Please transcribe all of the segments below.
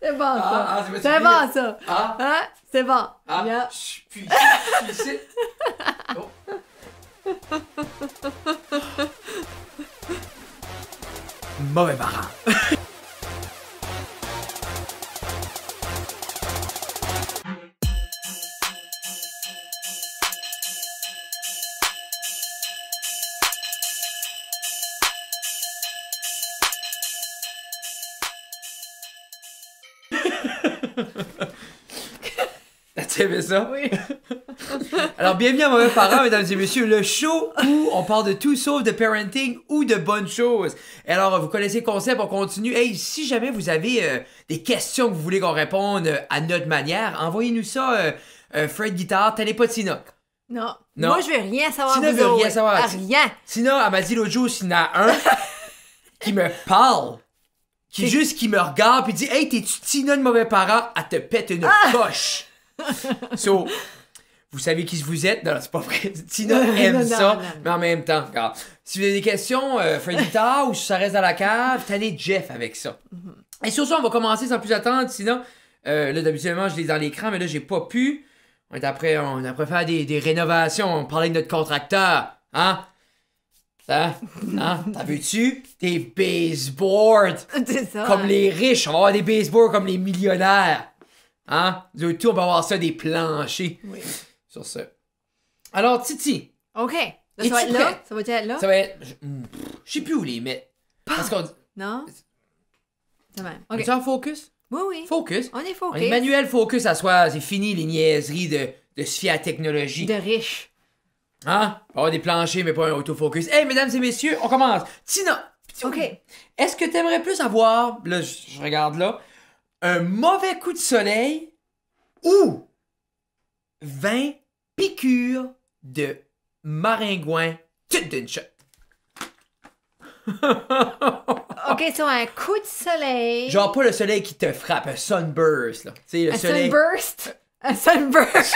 C'est bon, ça. C'est C'est bon, ça. Ah. Hein? C'est bon. Ah, Yeah. puis ici. Oh. Mauvais parent. T'as aimé ça? Oui. Alors, bienvenue à Mauvais Parents, mesdames et messieurs, le show où on parle de tout sauf de parenting ou de bonnes choses. Et alors, vous connaissez le concept, on continue. Hey, si jamais vous avez des questions que vous voulez qu'on réponde à notre manière, envoyez-nous ça, Fred Guitare, t'as pas Tina. Non. Non. Moi, je veux rien savoir. Tina vous veut autres. rien savoir. Ah, rien. Tina, elle m'a dit l'autre jour, s'il y en a un qui me parle, qui me regarde, puis dit « Hey, t'es-tu Tina de Mauvais Parents? » Elle te pète une coche. So, vous savez qui vous êtes? Non, c'est pas vrai. Tina aime ça, mais en même temps, regarde. Si vous avez des questions, Fred Guitare, ou si ça reste dans la cave, tenez Jeff avec ça. Et sur ça, on va commencer sans plus attendre. Sinon, là, habituellement, je l'ai dans l'écran, mais là, j'ai pas pu. On a après faire des rénovations. On parlait de notre contracteur. Hein? Hein? T'en veux-tu? Des baseboards! C'est ça. Comme les riches. On va avoir des baseboards comme les millionnaires. Hein? Du tout, on va avoir ça des planchers. Oui. Sur ça. Alors, Titi. OK. Là, Es-tu ça va être là? prête? Ça va être là? Ça va être. Je sais plus où les mettre. Parce qu'on. Non? C'est même. OK. Es-tu en focus? Oui, oui. Focus. On est On focus. est manuel focus à soi. C'est fini les niaiseries de se fier à la technologie. De riches. Hein? On va avoir des planchers, mais pas un autofocus. Hey, mesdames et messieurs, on commence. Tina. OK. Est-ce que t'aimerais plus avoir. Là, je regarde là. Un mauvais coup de soleil ou 20 piqûres de maringouin toutes d'une shot. OK, sur un coup de soleil. Genre pas le soleil qui te frappe, un sunburst là. Tu sais, le un soleil. sunburst. Un sunburst.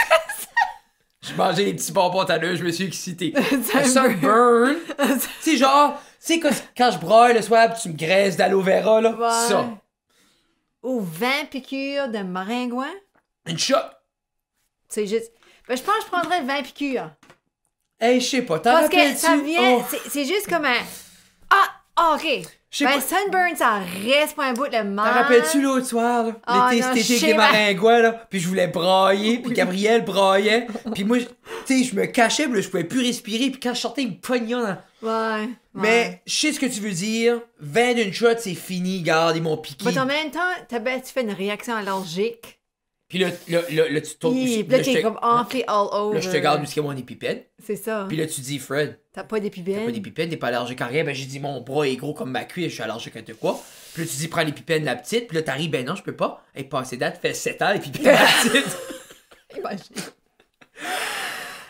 J'ai mangé des petits bonbons tout à l'heure, je me suis excité. Un Un sunburn. Tu sais, genre, tu sais, quand je broille le soir, pis tu me graisses d'aloe vera là. Ouais. Ça. Ou 20 piqûres de maringouin. Une shot. C'est juste. Ben, je pense que je prendrais 20 piqûres. Hey, je sais pas, t'en Parce que rappelles-tu? ça vient. Oh. C'est juste comme un. OK. Je sais Ben, pas. sunburn, ça reste pour un bout de mal. T'en rappelles-tu l'autre soir, là? Ah, L'été, non, cet été avec je les sais, maringouins, là? Puis je voulais brailler, puis Gabriel braillait. Puis moi, tu sais, je me cachais, puis là, je pouvais plus respirer. Puis quand je sortais, il me pognait dans... Ouais. Mais je sais ce que tu veux dire. 20 d'une shot, c'est fini, garde, ils m'ont piqué. Mais en même temps, tu fais une réaction allergique. Puis là, tu tombes... Puis là, t'es comme enflé all over. Là, je te garde jusqu'à mon épipède. C'est ça. Puis là, tu dis, Fred, T'as pas d'épipène. t'as pas d'épipède, t'es pas allergique à rien. Ben, j'ai dit, mon bras est gros comme ma cuisse, je suis allergique à de quoi. Puis là, tu dis, prends l'épipène, la petite. Puis là, t'arrives, ben non, je peux pas. Elle est passée date, fait 7 ans, l'épipène, la petite. Imagine.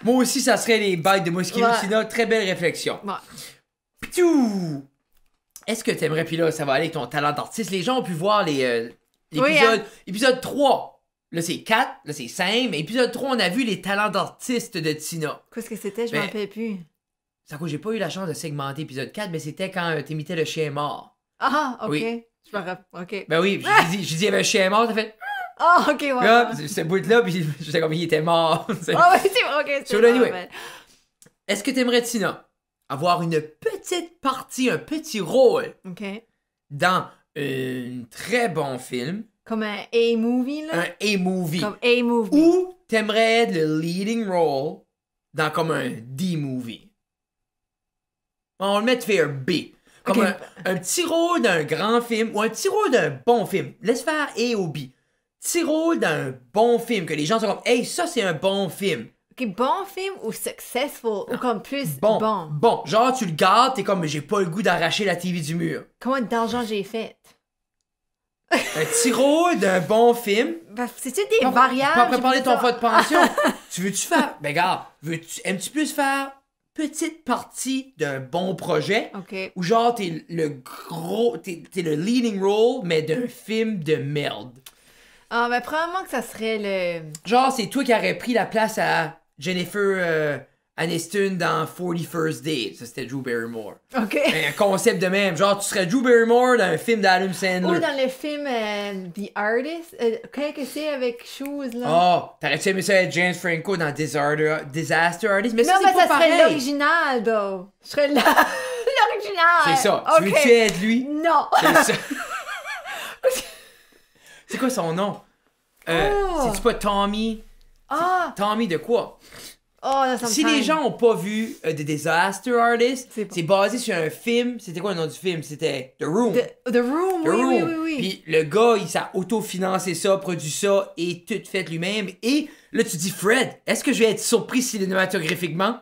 Moi aussi, ça serait les bites de mosquito. Ouais. Sinon, très belle réflexion. Ouais. P'tiou! Est-ce que t'aimerais, puis là, ça va aller avec ton talent d'artiste. Les gens ont pu voir l'épisode Oui, hein. épisode 3. Là, c'est 4, là, c'est 5. Mais épisode 3, on a vu les talents d'artiste de Tina. Qu'est-ce que c'était? Je Ben, m'en rappelle plus. C'est à cause j'ai pas eu la chance de segmenter épisode 4, mais c'était quand t'imitais le chien mort. Ah, OK. Oui. Je me rappelle. OK. Ben oui, j'ai dit, il y avait un chien mort, t'as fait... Ah, OK, ouais. Là, ce bout-là, puis j'étais comme, il était mort. Ah, ouais, c'est OK. So, anyway. Est-ce que t'aimerais, Tina, avoir une petite partie, un petit rôle OK. dans un très bon film, Comme un A-movie, là. un A-movie, Comme A-movie. ou t'aimerais être le leading role dans comme un D-movie? On va le mettre faire B. Comme Ok. un petit rôle d'un grand film ou un petit rôle d'un bon film. Laisse faire A ou B. Petit rôle d'un bon film, que les gens sont comme, hey, ça c'est un bon film. OK, bon film ou successful ou comme plus Bon. bon. Bon. Genre, tu le gardes, t'es comme, j'ai pas le goût d'arracher la TV du mur. Combien d'argent j'ai fait? Un petit rôle d'un bon film. Ben, c'est-tu des variables? Pas préparer j'ai ton pas fonds de pension. Tu veux-tu faire. Ben, regarde, aimes-tu plus faire petite partie d'un bon projet? OK. Ou genre, t'es le gros. T'es le leading role, mais d'un film de merde. Ah, ben, probablement que ça serait le. Genre, c'est toi qui aurais pris la place à Jennifer Aniston dans 41st Dates. Ça, c'était Drew Barrymore. OK. Un concept de même. Genre, tu serais Drew Barrymore dans un film d'Adam Sandler. Ou dans le film The Artist. Qu'est-ce que c'est avec Shoes, là? Oh, t'aurais-tu aimé ça être James Franco dans Disaster Artist? Mais non, ça, mais c'est pas ça serait pareil. l'original, though. Je serais l'original. C'est ça. OK. Tu veux-tu être lui? Non. C'est ça. C'est quoi son nom? C'est-tu pas Tommy? Ah! Tommy de quoi? Oh, là, ça me Si tente. les gens ont pas vu The Disaster Artist, C'est pas- c'est basé sur un film. C'était quoi le nom du film? C'était The Room. The Room, The oui, Room. oui, oui, oui. Puis le gars, il s'est autofinancé ça, produit ça et tout fait lui-même. Et là, tu dis, Fred, est-ce que je vais être surpris cinématographiquement?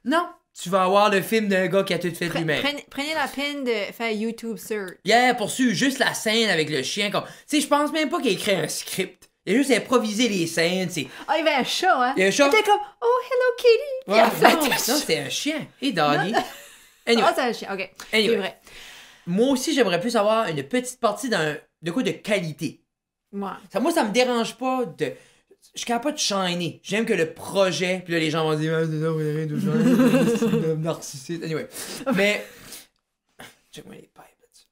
Non. Tu vas avoir le film d'un gars qui a tout fait lui-même. Prenez la peine de faire YouTube search. Yeah, poursuit juste la scène avec le chien. Tu sais, je pense même pas qu'il a écrit un script. Il a juste improvisé les scènes. C'est... Ah, il y avait un chat, hein? Il y a un chat. Il était comme, oh, hello kitty. Puis Ouais, elle flattait non, le chat. c'était un chien. Et doggy. Anyway, Ah, c'est un chien, ok. Anyway. C'est vrai. moi aussi, j'aimerais plus avoir une petite partie de quoi de qualité. Moi. Moi, ça me dérange pas de... Je suis capable de shiner. J'aime que le projet... Puis là, les gens vont dire... Ah, c'est ça, vous avez rien de shiner. Narcissiste. Anyway. Mais... Check-moi les pipes là-dessus.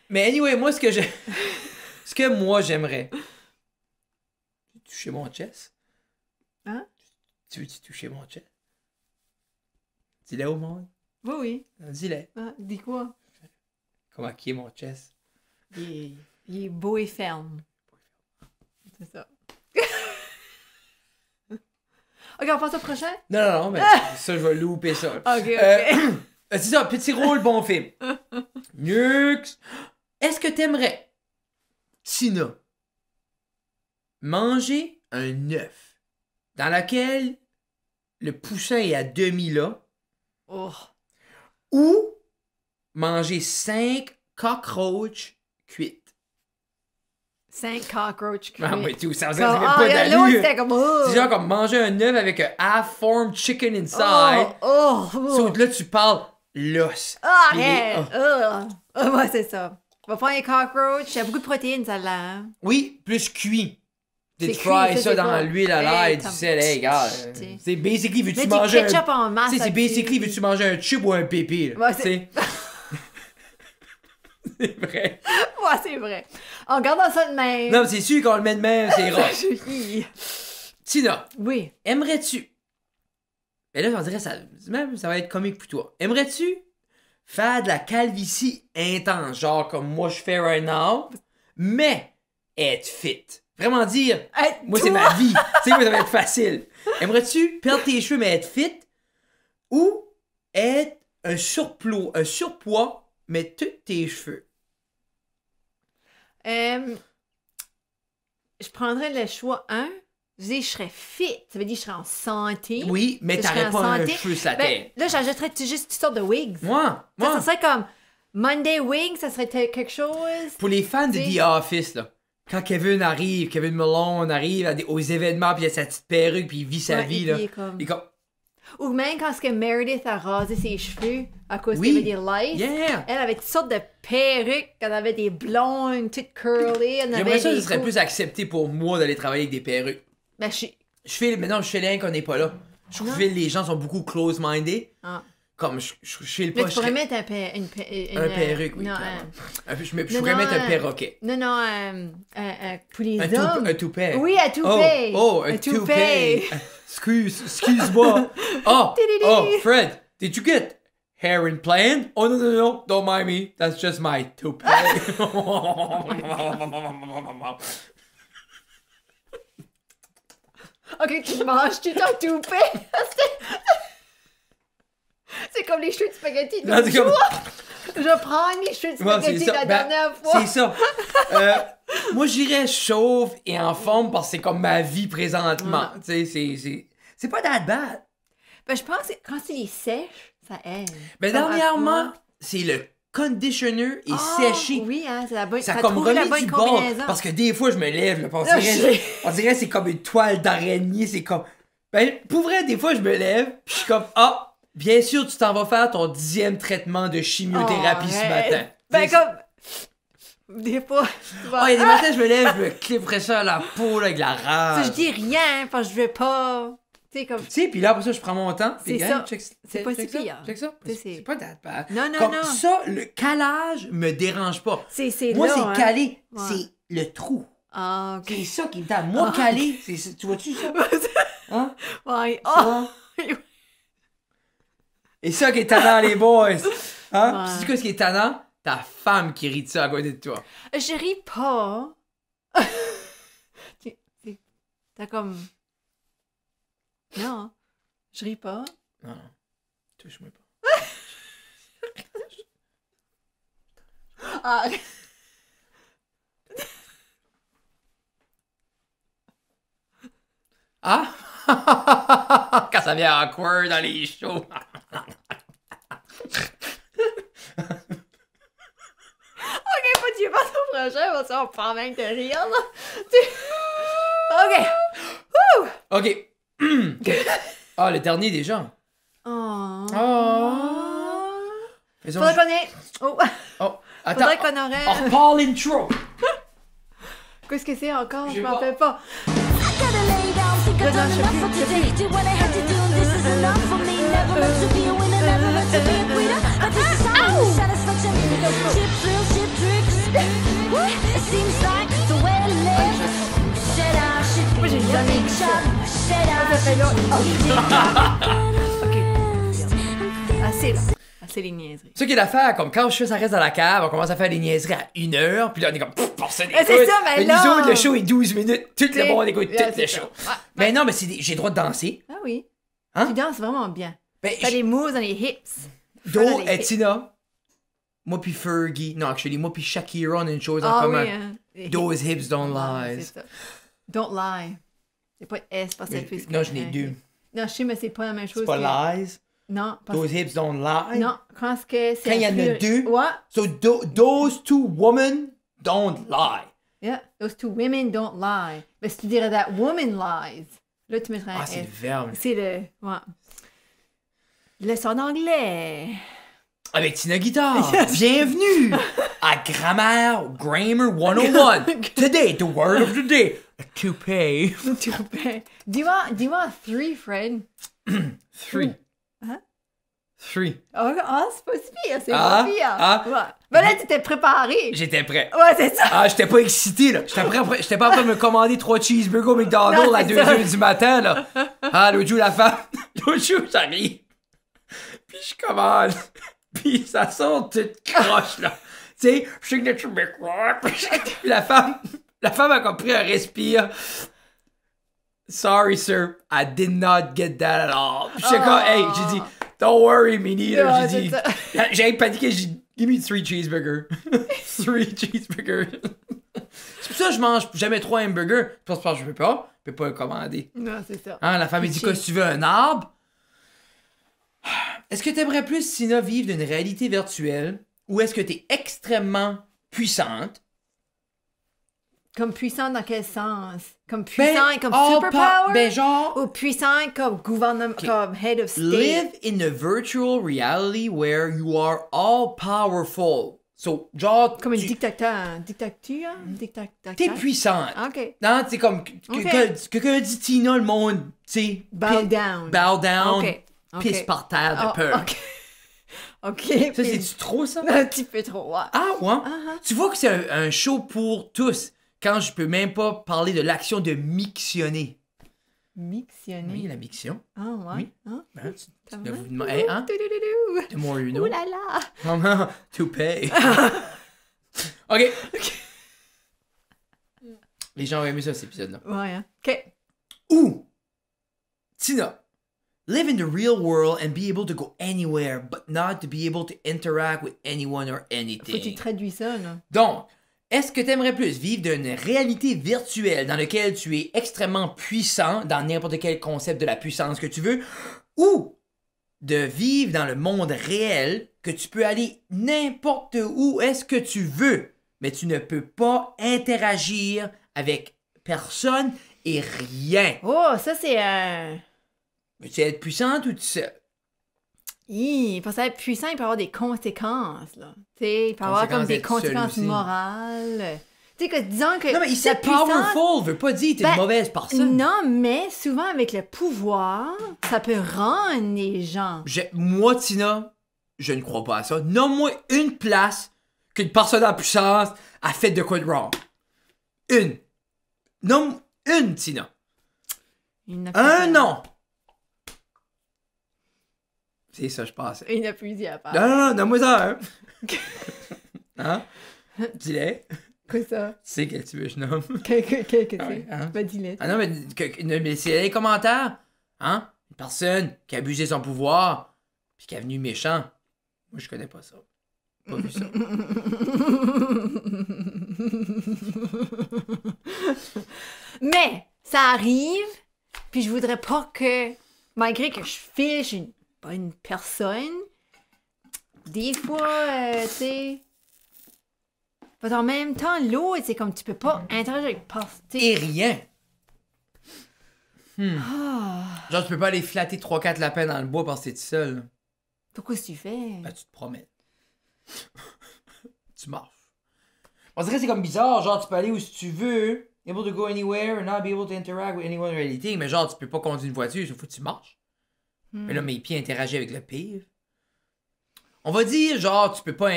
Mais anyway, moi, ce que moi, j'aimerais... Toucher mon chest? Hein? Tu veux-tu toucher mon chest? Dis-le au monde. Oui, oui. Dis-le. Ah, dis quoi? Comment qui est mon chest? Il est beau et ferme. C'est ça. Ok, on passe au prochain? Non, mais ça, je vais louper ça. Ok. C'est ça, petit rôle, bon film. Nux. Est-ce que t'aimerais, Tina, manger un œuf dans lequel le poussin est à demi là, Oh. ou manger 5 cockroaches cuites? 5 cockroaches cuits. Ah, mais tout, ça fait Comme, pas l'autre, d'allure. c'était comme, oh. C'est genre comme manger un œuf avec un half-formed chicken inside. Oh, oh, So, oh. là, tu parles l'os. Ah, Il est- arrête! Ouais, c'est ça. On va prendre les cockroaches. Il y a beaucoup de protéines, ça là. Hein? Oui, plus cuit. C'est Tu cuit, fry ça, ça c'est dans quoi? l'huile à l'ail, du comme- sel, hey, gars. T'sais. C'est basically, veux-tu Mets du manger ketchup en masse. Tu sais, c'est là-dessus. basically, veux-tu manger un chip ou un pépé? Ouais, c'est... c'est vrai. Ouais, c'est vrai. En gardant ça de même. Non, mais c'est sûr qu'on le met de même, c'est rare. Tina, Oui. aimerais-tu... Mais là, on dirait ça... Même, ça va être comique pour toi. Aimerais-tu faire de la calvitie intense, genre comme moi je fais right now, mais être fit? Vraiment dire... Moi, c'est ma vie. Tu sais, moi, ça va être facile. Aimerais-tu perdre tes cheveux, mais être fit? Ou être un surpoids, mais tous tes cheveux? Je prendrais le choix 1. Je dis, je serais fit. Ça veut dire que je serais en santé. Oui, mais Je serais t'aurais en pas un santé. cheveu sur la Ben, tête. là, j'ajouterais juste une sorte de wigs. Moi. Ça serait comme Monday Wing, ça serait quelque chose. Pour les fans de T'sais. The Office, là, quand Kevin Malone arrive aux événements, puis il a sa petite perruque, puis il vit sa Ouais, vie, et là. puis il est comme- Il est comme... Ou même quand ce que Meredith a rasé ses cheveux à cause Oui. qu'il y avait des lights. Yeah! Elle avait toutes sortes de perruques, elle avait des blondes, toutes curly. Elle J'aimerais avait ça, des ce serait coupes. plus accepté pour moi d'aller travailler avec des perruques. Ben, Maintenant, je fais rien qu'on n'est pas là. Je trouve que les gens sont beaucoup close-minded. Ah. Comme je file Mais pas, tu je pourrais serais- mettre un perruque, oui. Non, clairement. Je non, pourrais mettre un non, perroquet. non, pour les Un hommes. toupet. Oui, un toupet. Oh, un toupet. Excuse-moi. Oh, Fred, did you get hair implant? Oh, no, don't mind me. That's just my toupet. Ok, tu manges tout ton toupet. C'est comme les cheveux de spaghetti de Non, c'est l'autre comme- jour. Je prends les cheveux de Ouais, spaghetti la Ben, dernière fois. c'est ça. Moi, j'irais chauve et en forme parce que c'est comme ma vie présentement. Tu sais, c'est pas that bad. Ben, je pense que quand c'est les sèches, ça aide. Mais Comme dernièrement, à c'est le conditioner est Ah, séché. Oui, hein, c'est la bonne. Ça a ça comme trouve la remis bonne du bord. combinaison. Parce que des fois, je me lève, là, puis Ah, je on dirait que c'est comme une toile d'araignée. C'est comme. Ben, pour vrai, des fois, je me lève, puis je suis comme, ah, bien sûr, tu t'en vas faire ton 10e traitement de chimiothérapie ce arrête. matin. Ben, C'est- comme. Des fois. tu vas- Ah, il y a des matins, je me lève, je me clipperais ça à la peau, là, avec la Ça, rage. je dis rien, parce que je veux pas Tu sais, comme... Tu sais, puis là, après ça, je prends mon temps. C'est puis, ça. C'est pas si pire. Check ça. Tu sais, C'est pas that bad. Non, non, Comme non. ça, le calage me dérange pas. C'est Moi, là, c'est hein. calé. Ouais. C'est le trou. Ah, OK. C'est ça qui me tape. Moi, calé, tu vois-tu ça? Hein? Ouais. Ça? Oh! Et ça qui est tannant, les boys. Hein? Ouais. C'est quoi ce qui est tannant? Ta femme qui rit de ça à côté de toi. Je ris pas. T'as comme... Non, je ris pas. Non, non. Touche-moi pas. Ah. Ah? Quand ça vient awkward dans les shows. OK, pas tu passes au prochain, parce qu'on prend même de rire, là. OK. OK. Ah, le dernier déjà. Oh. Faisons- Faudrait qu'on ait... Oh. Oh, attends. Faudrait qu'on aurait... On repart l'intro. Qu'est-ce que c'est encore? Je Je sais m'en pas. rappelle pas. Gotta lay down, think I've done enough for today. Did what I had to do, this is enough for me. Never meant to be a winner, never meant to be a quitter. But this is how satisfaction. Chip thrills, chip tricks. It seems like the way to live. Said I should Moi, j'ai be a jamais big vu ça. shot. Said Ça I fait là. should OK. Assez, là. Assez les niaiseries. C'est ça qui est l'affaire, comme quand je fais ça reste dans la cave, on commence à faire des niaiseries à 1 heure, puis là on est comme, personne Eh, c'est écoute. ça, mais Nous là- autres, le show est 12 minutes, tout le T'sais, monde écoute ouais, tout c'est le ça. show. Ouais. Mais non, mais j'ai le droit de danser. Ah oui. Hein? Tu danses vraiment bien. Ben, T'as les moves dans les hips. Do dans les et hips. Tina, moi puis Fergie, non, actually, moi puis Shakira, on a une chose en Ah commun. oui, hein. Les Those hips. hips don't Ouais, lie. c'est ça. Don't lie. C'est pas S parce que Mais- c'est plus... non, j'en ai deux. Non, je sais, mais c'est pas la même chose. C'est pas que... lies. Non, parce Those hips don't lie. Non, quand est-ce que c'est... Quand il y en a plus- deux. Ouais. So those two women don't lie. Yeah, those two women don't lie. Mais si tu dirais that woman lies, là, tu mettrais un Ah, c'est le S. verbe. C'est le... Ouais. Leçon d'anglais. Avec Tina Guitar. Bienvenue à Grammar 101. Today, the word of the day. Toupee. Do you want three, Fred? 3. Hein? 3. Oh, c'est pas si pire, c'est Ah, pas pire. ah. Ouais. Mais là, tu t'es préparé. J'étais prêt. Ouais, c'est ça. Ah, j'étais pas excité, là. J'étais pas en train de me commander 3 cheeseburgers au McDonald's Non, à c'est 2 ça. heures du matin, là. Ah, l'autre jour, la femme. L'autre jour, j'arrive. Puis je commande. Puis ça sort toute croche, là. Tu sais, signature McWrap. Puis la femme a comme pris un respire. Sorry, sir. I did not get that at all. Puis j'étais comme, hey, j'ai dit, don't worry, me neither. Ouais, J'ai dit, c'est ça. j'ai paniqué, j'ai dit, give me 3 cheeseburgers. 3 cheeseburgers. C'est pour ça que je mange jamais 3 hamburgers. Parce que je peux pas le commander. Non, c'est ça. Hein, la femme, elle dit, quoi, si tu veux un arbre? Est-ce que t'aimerais plus, Sina, vivre d'une réalité virtuelle ou est-ce que t'es extrêmement puissante? Comme puissant dans quel sens? Comme puissant et comme all superpower? ben genre, Ou puissant comme gouvernement, comme head of state? live in a virtual reality where you are all powerful. So, genre, Comme une tu- dictateur. t'es puissante. OK. Non, c'est comme, quelqu'un dit Tina, le monde, tu sais, Bow down. bow down, OK. pisse par terre de Oh, peur. OK. OK. Ça, c'est-tu trop, ça? Un petit peu trop, ouais. Ah, ouais? Tu vois que c'est un show pour tous, quand je peux même pas parler de l'action de mictionner. Mictionner. Oui, la miction. Ah, ouais. Oui. Hein? Hein, tu Ça dois va? vous demander, hey, hein? Toudoudou. The more you Ouh know. là là. Maman, to pay. OK. Les gens ont aimé ça, cet épisode-là. Ouais, hein. OK. Ou, Tina, live in the real world and be able to go anywhere, but not to be able to interact with anyone or Faut que tu anything. traduis ça, là. Donc, est-ce que tu aimerais plus vivre d'une réalité virtuelle dans laquelle tu es extrêmement puissant dans n'importe quel concept de la puissance que tu veux, ou de vivre dans le monde réel que tu peux aller n'importe où est-ce que tu veux, mais tu ne peux pas interagir avec personne et rien. Oh, ça, c'est un... Veux-tu être puissante ou tu sais? Parce que être puissant, il peut avoir des conséquences, là. Tu sais, il peut avoir comme des Conséquences d'être seul conséquences aussi. morales. Tu sais, que disons que. Non, mais ici, la puissance- powerful veut pas dire que t'es Ben, une mauvaise personne. Non, mais souvent avec le pouvoir, ça peut rendre les gens. Moi, Tina, je ne crois pas à ça. Nomme-moi une place qu'une personne à puissance a fait de quoi de wrong. Une. Nomme une, Tina. Il n'a Un plus- nom. C'est ça, je pense. Il n'a plus dit à part. Non, donne-moi ça, hein. Hein? Dis-le. Quoi ça? Tu sais quel tu veux que je nomme. Qu'est-ce que Ah ouais, c'est? hein? Ben, dis-le. Ah non, mais c'est les commentaires. Hein? Une personne qui a abusé son pouvoir, puis qui est venu méchant. Moi, je connais pas ça. Pas vu ça. Mais, ça arrive, puis je voudrais pas que, malgré que je fiche une bonne personne, des fois, tu sais. Mais en même temps, l'autre, c'est comme tu peux pas interagir avec personne. Et rien. Ah, Genre, tu peux pas aller flatter 3-4 lapins dans le bois parce que t'es tout seul. pourquoi tu fais? Ben, tu te promènes. Tu marches. On dirait que c'est comme bizarre. Genre, tu peux aller où si tu veux. Able to go anywhere and not be able to interact with anyone in reality. Mais genre, tu peux pas conduire une voiture. Il faut que tu marches. Mais là, mes pieds interagissent avec le pire. On va dire, genre, tu peux pas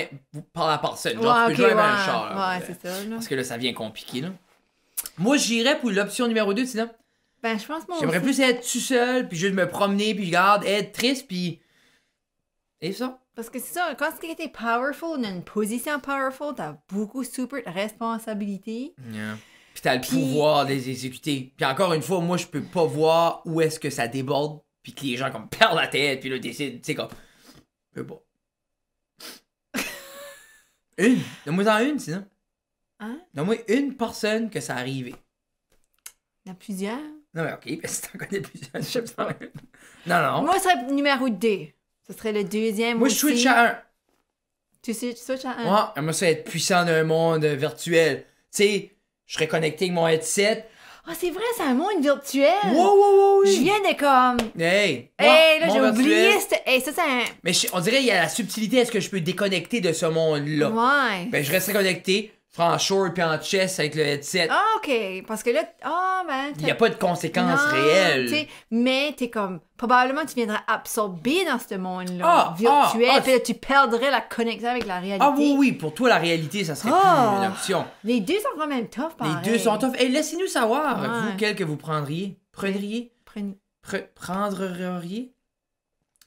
parler à personne. Genre, tu peux jouer avec un char. Là. Ouais, c'est ça, là. Parce que là, ça devient compliqué, là. Moi, j'irais pour l'option numéro 2, sinon. Ben, je pense moi J'aimerais aussi. plus être tout seul, puis juste me promener, puis regarde, être triste, puis... Et ça? Parce que c'est ça, quand t'es powerful, dans une position powerful, t'as beaucoup super de responsabilités. Yeah. Puis t'as le pouvoir de les exécuter. Puis encore une fois, moi, je peux pas voir où est-ce que ça déborde, puis que les gens, comme, perdent la tête, puis là, décident, tu sais, comme... Je peux pas. Une. Donne-moi en une, sinon. Hein? Donne-moi une personne que ça a arrivé. Il y en a plusieurs. Non, mais ok, si t'en connais plusieurs. Je sais pas. Non. Moi, ce serait numéro 2. Ce serait le deuxième. Moi, je aussi. switch à un. Tu switch à un. Moi, j'aimerais ça être puissant dans un monde virtuel. Tu sais, je serais connecté avec mon headset. Ah, c'est vrai, c'est un monde virtuel. Wow, Je viens de comme. Hey! Hey, là, mon j'ai virtuel. oublié. Hey, ça, c'est un. Mais on dirait qu'il y a la subtilité. Est-ce que je peux déconnecter de ce monde-là? Ouais. Ben, je resterais connecté, je ferais en short puis en chest avec le headset. Ah, ok. Parce que là, ben. Il n'y a pas de conséquences Non, réelles. tu sais, mais t'es comme. Probablement, tu viendrais absorber dans ce monde-là. Ah, virtuel. Puis là, tu perdrais la connexion avec la réalité. Ah oui, pour toi, la réalité, ça serait Ah. plus une option. Les deux sont quand même tough, pareil. Les deux sont tough. Hey, laissez-nous savoir, Ouais. vous, quel que vous prendriez. Prendriez? Prenez. Prendriez?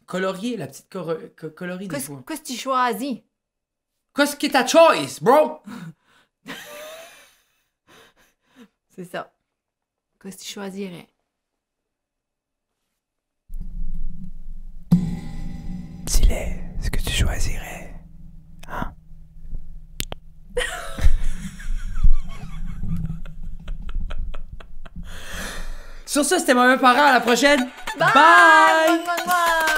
Colorier, la petite colorie des fois. Qu'est-ce que tu choisis? Qu'est-ce qui est ta choice, bro? C'est ça. Qu'est-ce que tu choisirais? Dis-le, ce que tu choisirais. Hein? Sur ça, c'était Maman Parent. À la prochaine. Bye! Bye!